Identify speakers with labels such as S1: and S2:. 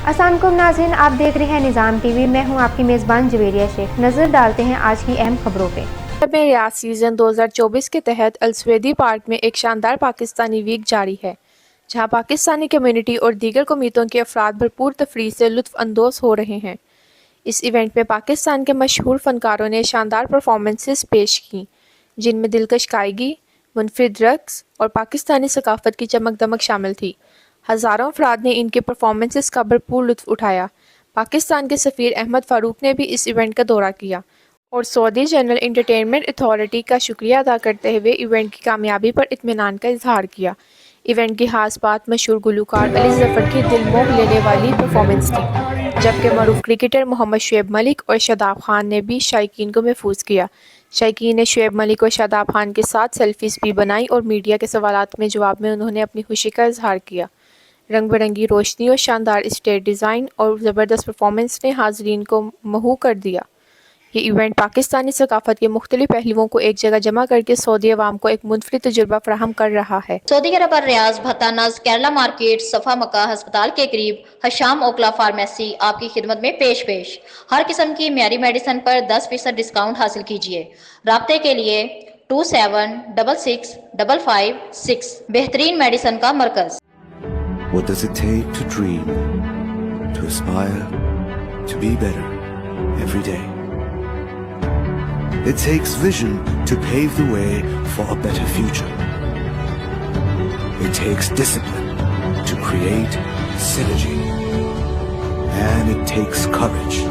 S1: अस्सलामुअलैकुम नाज़रीन, आप देख रहे हैं निज़ाम टीवी। मैं हूं आपकी मेज़बान जवेरिया शेख। नज़र डालते हैं आज की अहम खबरों पे।
S2: में रियाज सीजन 2024 के तहत अलस्वेदी पार्क में एक शानदार पाकिस्तानी वीक जारी है, जहां पाकिस्तानी कम्युनिटी और दीगर कौमियतों के अफराद भरपूर तफरीह से लुत्फ अंदोज हो रहे हैं। इस इवेंट में पाकिस्तान के मशहूर फनकारों ने शानदार परफॉर्मेंसेस पेश की, जिनमें दिलकश गायकी, मुनफरिद रक्स और पाकिस्तानी सकाफत की चमक दमक शामिल थी। हज़ारों अफराद ने इनके परफॉर्मेंसेस का भरपूर लुत्फ उठाया। पाकिस्तान के सफ़ीर अहमद फ़ारूक ने भी इस इवेंट का दौरा किया और सऊदी जनरल एंटरटेनमेंट अथॉरिटी का शुक्रिया अदा करते हुए इवेंट की कामयाबी पर इत्मीनान का इजहार किया। इवेंट की खास बात मशहूर गुलकार अली ज़फ़र की दिल मोह लेने वाली परफॉर्मेंस थी, जबकि मरूफ क्रिकेटर मोहम्मद शुएब मलिक और शादाब खान ने भी शायकीन को महफूज किया। शायकीन ने शुएब मलिक और शादाब खान के साथ सेल्फीज भी बनाई और मीडिया के सवालात में जवाब में उन्होंने अपनी खुशी का इजहार किया। रंग बिरंगी रोशनी और शानदार स्टेज डिज़ाइन और ज़बरदस्त परफॉर्मेंस ने हाज़रीन को महू कर दिया। ये इवेंट पाकिस्तानी सकाफत के मुख्तलिफ पहलुओं को एक जगह जमा करके सऊदी अवाम को एक मुनफरिद तजुर्बा फराहम कर रहा है।
S3: सऊदी अरब और रियाज भत्ता नज़ केरला मार्केट सफ़ा मक्का अस्पताल के करीब हशाम ओकला फार्मेसी आपकी खिदमत में पेश हर किस्म की म्यारी मेडिसिन पर 10% डिस्काउंट हासिल कीजिए। राब्ते के लिए 27665556। बेहतरीन मेडिसिन का मरकज।
S4: What does it take to dream, to aspire, to be better every day? It takes vision to pave the way for a better future. It takes discipline to create synergy. And it takes courage